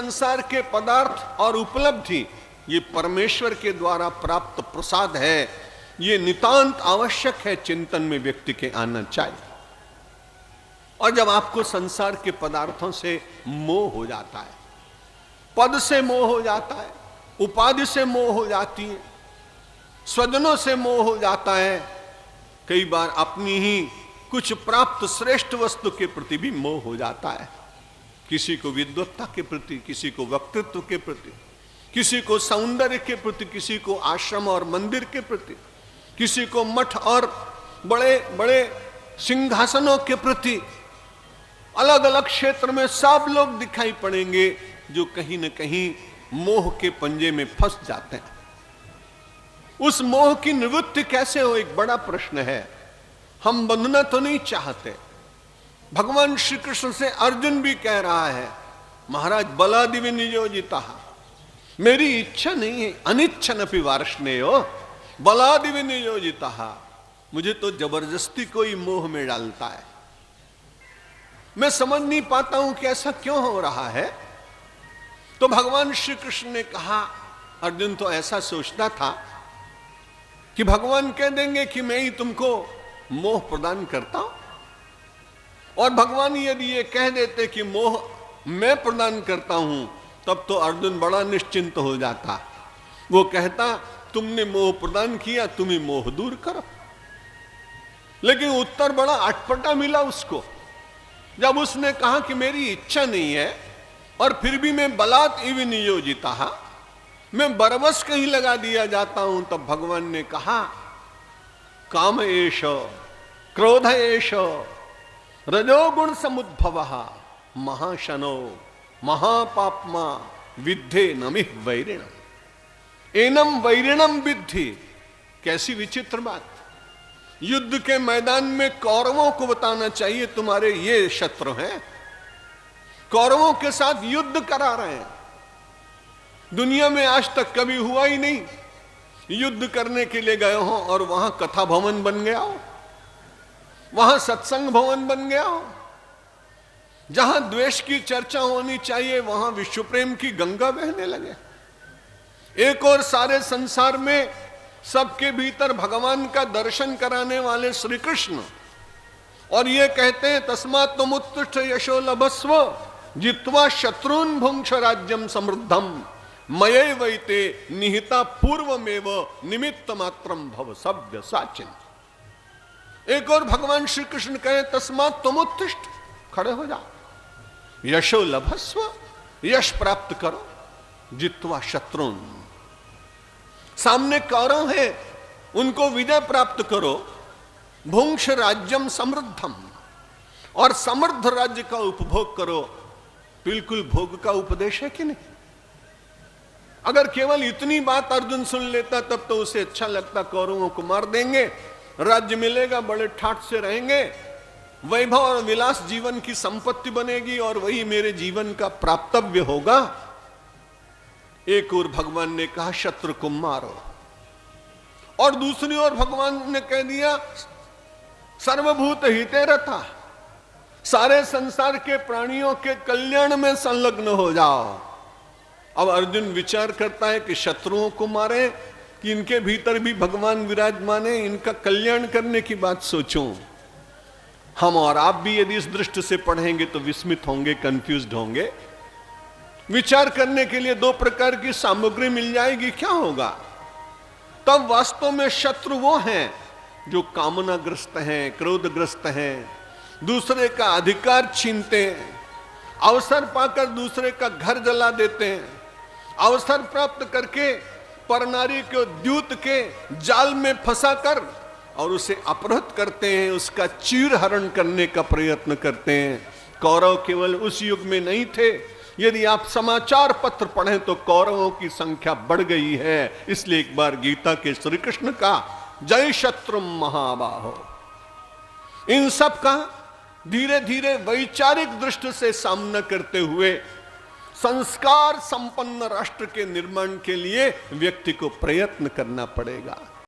संसार के पदार्थ और उपलब्धि ये परमेश्वर के द्वारा प्राप्त प्रसाद है, ये नितांत आवश्यक है, चिंतन में व्यक्ति के आना चाहिए। और जब आपको संसार के पदार्थों से मोह हो जाता है, पद से मोह हो जाता है, उपाधि से मोह हो जाती है, स्वजनों से मोह हो जाता है, कई बार अपनी ही कुछ प्राप्त श्रेष्ठ वस्तु के प्रति भी मोह हो जाता है। किसी को विद्वत्ता के प्रति, किसी को वक्तृत्व के प्रति, किसी को सौंदर्य के प्रति, किसी को आश्रम और मंदिर के प्रति, किसी को मठ और बड़े बड़े सिंहासनों के प्रति। अलग अलग क्षेत्र में सब लोग दिखाई पड़ेंगे जो कहीं न कहीं मोह के पंजे में फंस जाते हैं। उस मोह की निवृत्ति कैसे हो, एक बड़ा प्रश्न है। हम बंधना तो नहीं चाहते। भगवान श्री कृष्ण से अर्जुन भी कह रहा है, महाराज बलादि विनियोजिता, मेरी इच्छा नहीं है, अनिच्छन अपि वार्ष्णेयो बलादि विनियोजिता, मुझे तो जबरदस्ती कोई मोह में डालता है। मैं समझ नहीं पाता हूं कि ऐसा क्यों हो रहा है। तो भगवान श्री कृष्ण ने कहा, अर्जुन तो ऐसा सोचता था कि भगवान कह देंगे कि मैं ही तुमको मोह प्रदान करता हूं, और भगवान यदि ये कह देते कि मोह मैं प्रदान करता हूं, तब तो अर्जुन बड़ा निश्चिंत हो जाता। वो कहता तुमने मोह प्रदान किया, तुम ही मोह दूर करो। लेकिन उत्तर बड़ा अटपटा मिला उसको। जब उसने कहा कि मेरी इच्छा नहीं है और फिर भी मैं बलात् इव नियोजिता, मैं बरबस कहीं लगा दिया जाता हूं, तब भगवान ने कहा काम एष क्रोध एष रजोगुण समुद्भवः महाशनो महापाप्मा विद्धे नमिह वैरिणम एनम वैरिणम विद्धि। कैसी विचित्र बात। युद्ध के मैदान में कौरवों को बताना चाहिए तुम्हारे ये शत्रु हैं, कौरवों के साथ युद्ध करा रहे हैं। दुनिया में आज तक कभी हुआ ही नहीं, युद्ध करने के लिए गए हो और वहां कथा भवन बन गया हो, वहां सत्संग भवन बन गया हो। जहां द्वेष की चर्चा होनी चाहिए वहां विश्व प्रेम की गंगा बहने लगे। एक और सारे संसार में सबके भीतर भगवान का दर्शन कराने वाले श्री कृष्ण, और ये कहते हैं तस्मात् त्वमुत्तिष्ठ यशो लभस्व जित्वा शत्रून् भुंक्ष राज्यम समृद्धम मयैवैते निहिता पूर्वमेव निमित्त मात्रम भव सभ्य साचिन। एक और भगवान श्री कृष्ण कहे तस्मात् त्वमुत्तिष्ठ, खड़े हो जाओ, यशो लभस्व, यश प्राप्त करो, जित्वा शत्रुन, सामने कौरव है उनको विजय प्राप्त करो, भुंक्ष राज्यम समृद्धम, और समृद्ध राज्य का उपभोग करो। बिल्कुल भोग का उपदेश है कि नहीं। अगर केवल इतनी बात अर्जुन सुन लेता तब तो उसे अच्छा लगता, कौरवों को मार देंगे, राज्य मिलेगा, बड़े ठाठ से रहेंगे, वैभव और विलास जीवन की संपत्ति बनेगी और वही मेरे जीवन का प्राप्तव्य होगा। एक ओर भगवान ने कहा शत्रु को मारो, और दूसरी ओर भगवान ने कह दिया सर्वभूत हिते रता, सारे संसार के प्राणियों के कल्याण में संलग्न हो जाओ। अब अर्जुन विचार करता है कि शत्रुओं को मारे कि इनके भीतर भी भगवान विराजमान है, इनका कल्याण करने की बात सोचूं। हम और आप भी यदि इस दृष्टि से पढ़ेंगे तो विस्मित होंगे, कंफ्यूज्ड होंगे। विचार करने के लिए दो प्रकार की सामग्री मिल जाएगी, क्या होगा? तब वास्तव में शत्रु वो हैं जो कामनाग्रस्त हैं, क्रोधग्रस्त हैं, दूसरे का अधिकार छीनते हैं, अवसर पाकर दूसरे का घर जला देते हैं, अवसर प्राप्त करके परनारी को द्यूत के जाल में फंसाकर और उसे अपहृत करते हैं, उसका चीर हरण करने का प्रयत्न करते हैं। कौरव केवल उस युग में नहीं थे, यदि आप समाचार पत्र पढ़ें तो कौरवों की संख्या बढ़ गई है। इसलिए एक बार गीता के श्री कृष्ण का जय शत्रु महाबाहो, इन सब का धीरे धीरे वैचारिक दृष्टि से सामना करते हुए संस्कार संपन्न राष्ट्र के निर्माण के लिए व्यक्ति को प्रयत्न करना पड़ेगा।